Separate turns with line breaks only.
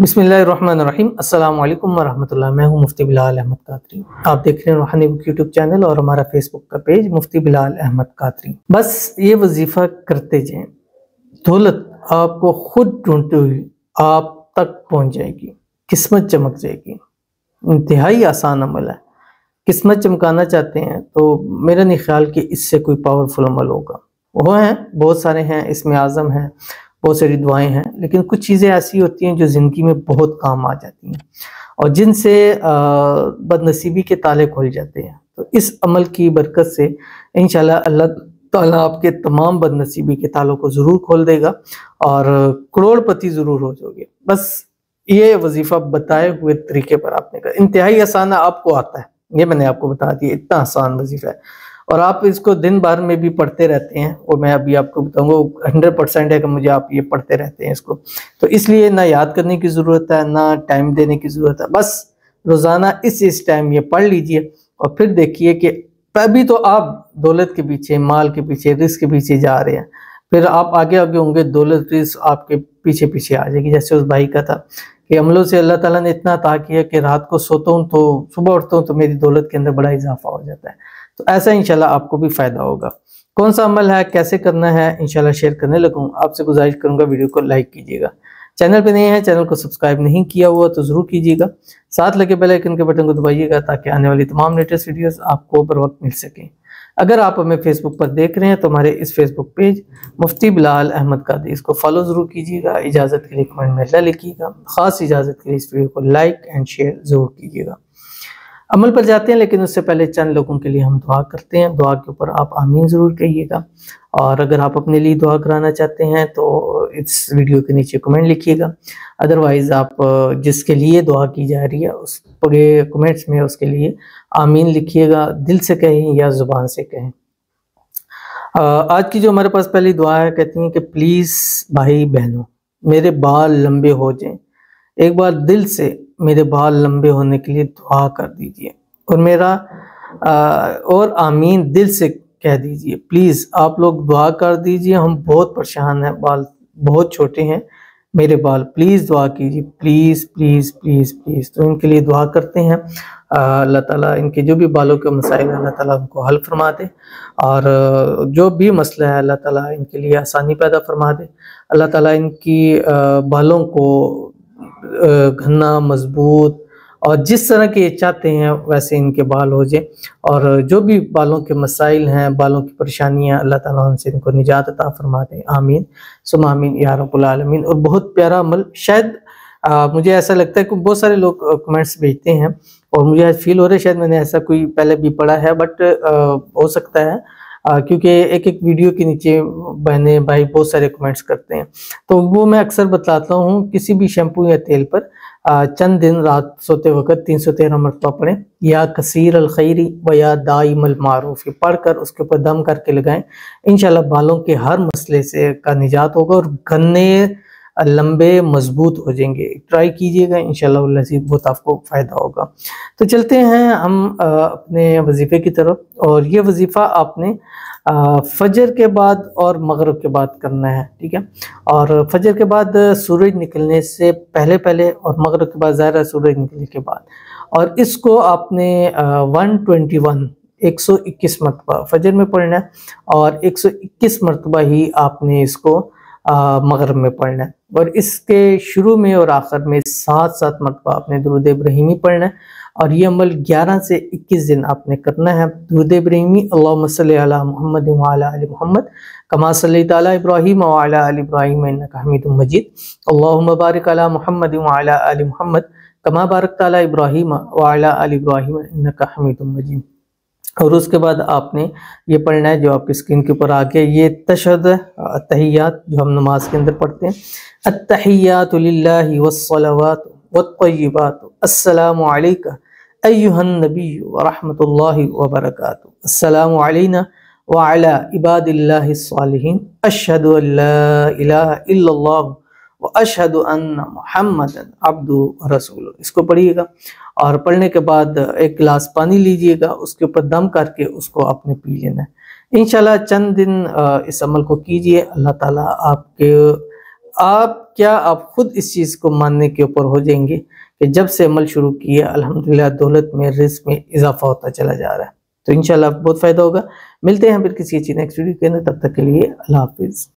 बिस्मिल्लाहिर्रहमानिर्रहीम। अस्सलाम वालेकुम वरहमतुल्लाह। मैं हूं मुफ्ती बिलाल अहमद कादरी। आप देख रहे हैं रूहानी बुक यूट्यूब चैनल और हमारा फेसबुक का पेज मुफ्ती बिलाल अहमद कादरी। बस ये वजीफा करते जाएं, दौलत आपको खुद ढूंढते हुए आप तक पहुंच जाएगी, किस्मत चमक जाएगी। इंतहाई आसान अमल है। किस्मत चमकाना चाहते हैं तो मेरा नहीं ख्याल कि इससे कोई पावरफुल अमल होगा। वो हैं, बहुत सारे हैं, इसमें आज़म हैं, बहुत सारी दुआएं हैं, लेकिन कुछ चीज़ें ऐसी होती हैं जो ज़िंदगी में बहुत काम आ जाती हैं और जिनसे बदनसीबी के ताले खुल जाते हैं। तो इस अमल की बरकत से इंशाल्लाह अल्लाह ताला आपके तमाम बदनसीबी के तालों को ज़रूर खोल देगा और करोड़पति ज़रूर हो जाओगे। बस ये वजीफ़ा बताए हुए तरीके पर आपने कर, इंतहाई आसान आपको आता है, ये मैंने आपको बता दिया, इतना आसान वजीफ़ा है और आप इसको दिन भर में भी पढ़ते रहते हैं। और मैं अभी आपको बताऊंगा 100% है कि मुझे आप ये पढ़ते रहते हैं इसको, तो इसलिए ना याद करने की ज़रूरत है ना टाइम देने की ज़रूरत है। बस रोज़ाना इस टाइम ये पढ़ लीजिए और फिर देखिए कि तभी तो आप दौलत के पीछे, माल के पीछे, रिस्क के पीछे जा रहे हैं। फिर आप आगे आगे होंगे, दौलत रिस्क आपके पीछे पीछे आ जाएगी। जैसे उस भाई का था कि अमलों से अल्लाह ताला ने इतना अता किया कि रात को सोता हूँ तो सुबह उठता हूँ तो मेरी दौलत के अंदर बड़ा इजाफा हो जाता है। तो ऐसा इंशाल्लाह आपको भी फ़ायदा होगा। कौन सा अमल है, कैसे करना है, इंशाल्लाह शेयर करने लगूँ। आपसे गुजारिश करूँगा वीडियो को लाइक कीजिएगा। चैनल पे नए हैं, चैनल को सब्सक्राइब नहीं किया हुआ तो ज़रूर कीजिएगा। साथ लगे बेल आइकन के बटन को दबाइएगा ताकि आने वाली तमाम लेटेस्ट वीडियोस आपको बर वक्त मिल सकें। अगर आप हमें फेसबुक पर देख रहे हैं तो हमारे इस फेसबुक पेज मुफ्ती बिलाल अहमद कादरी, इसको फॉलो ज़रूर कीजिएगा। इजाज़त के लिए कमेंट में ला लिखिएगा। ख़ास इजाज़त के लिए इस वीडियो को लाइक एंड शेयर ज़रूर कीजिएगा। अमल पर जाते हैं, लेकिन उससे पहले चंद लोगों के लिए हम दुआ करते हैं। दुआ के ऊपर आप आमीन ज़रूर कहिएगा और अगर आप अपने लिए दुआ कराना चाहते हैं तो इस वीडियो के नीचे कमेंट लिखिएगा। अदरवाइज़ आप जिसके लिए दुआ की जा रही है उस पूरे कमेंट्स में उसके लिए आमीन लिखिएगा। दिल से कहें या ज़ुबान से कहें। आज की जो हमारे पास पहली दुआ है, कहती हैं कि प्लीज़ भाई बहनों मेरे बाल लंबे हो जाएं। एक बार दिल से मेरे बाल लंबे होने के लिए दुआ कर दीजिए और मेरा और आमीन दिल से कह दीजिए। प्लीज़ आप लोग दुआ कर दीजिए, हम बहुत परेशान हैं, बाल बहुत छोटे हैं मेरे बाल, प्लीज़ दुआ कीजिए, प्लीज़ प्लीज़ प्लीज़ प्लीज़। तो इनके लिए दुआ करते हैं। अल्लाह ताला इनके जो भी बालों के मसाइल है अल्लाह ताला उनको हल फरमा दे और जो भी मसला है अल्लाह ताला इनके लिए आसानी पैदा फरमा दे। अल्लाह ताला इनकी बालों को घना, मजबूत और जिस तरह के चाहते हैं वैसे इनके बाल हो जाए और जो भी बालों के मसाइल हैं, बालों की परेशानियां, अल्लाह ताला उनसे इनको निजात अता फरमा दे। आमीन सुम आमीन या रब्बुल आलमीन। और बहुत प्यारा अमल, शायद मुझे ऐसा लगता है कि बहुत सारे लोग कमेंट्स भेजते हैं और मुझे फील हो रहा है शायद मैंने ऐसा कोई पहले भी पढ़ा है, बट हो सकता है क्योंकि एक एक वीडियो के नीचे बहने भाई बहुत सारे कमेंट्स करते हैं, तो वो मैं अक्सर बताता हूँ। किसी भी शैम्पू या तेल पर चंद दिन रात सोते वक्त 313 मरतबा पढ़ें, या कसीर अल खैरी व या दाइम अल मारूफ, पढ़कर उसके ऊपर दम करके लगाएं। इंशाल्लाह बालों के हर मसले से का निजात होगा और घने लंबे मजबूत हो जाएंगे। ट्राई कीजिएगा, इंशाल्लाह बहुत आपको फ़ायदा होगा। तो चलते हैं हम अपने वजीफ़े की तरफ। और ये वजीफ़ा आपने फजर के बाद और मगरिब के बाद करना है, ठीक है। और फजर के बाद सूरज निकलने से पहले पहले और मगरिब के बाद ज़ाहिर सूरज निकलने के बाद। और इसको आपने 121 मरतबा फजर में पढ़ना है और 121 मरतबा ही आपने इसको मगरिब में पढ़ना है। और इसके शुरू में और आखिर में 7-7 मरतबा आपने दुरूद इब्राहिमी पढ़ना है और ये अमल 11 से 21 दिन आपने करना है। दुरूद इब्राहिमी अल्लाहुम्मा सल्ली अला मुहम्मद व अला आलि मुहम्मद कमा सल्लैता अला इब्राहीम व अला आलि इब्राहीम इन्नका हमीदुम मजीद। अल्लाहुम्मा बारिक अला मुहम्मद व अला आलि मुहम्मद कमा बारकता अला इब्राहीम व अला आलि इब्राहीम इन्नका हमीदुम मजीद। और उसके बाद आपने ये पढ़ना है जो आपकी स्क्रीन के ऊपर आ गया, ये तशहद अत्तहियात जो हम नमाज के अंदर पढ़ते हैं। अत्तहियातु लिल्लाहि वस्सलावातु वत्तय्यिबातु अस्सलामु अलैका अय्युहन नबिय्यु व रहमतुल्लाहि व बरकातुहू अस्सलामु अलैना व अला इबादिल्लाहिस सालिहीन अशहदु अल्ला इलाहा इल्लल्लाह व अशहदु अन्ना मुहम्मदन अब्दुहु व रसूलुहु। इसको पढ़िएगा और पढ़ने के बाद एक गिलास पानी लीजिएगा, उसके ऊपर दम करके उसको आपने पी लेना है। इंशाल्लाह चंद दिन इस अमल को कीजिए, अल्लाह ताला आपके क्या आप खुद इस चीज़ को मानने के ऊपर हो जाएंगे कि जब से अमल शुरू किया अल्हम्दुलिल्लाह दौलत में, रिस्क में इजाफा होता चला जा रहा है। तो इंशाल्लाह बहुत फ़ायदा होगा। मिलते हैं फिर किसी अच्छी नेक्स्ट वीडियो के अंदर, तब तक के लिए अल्लाह हाफिज़।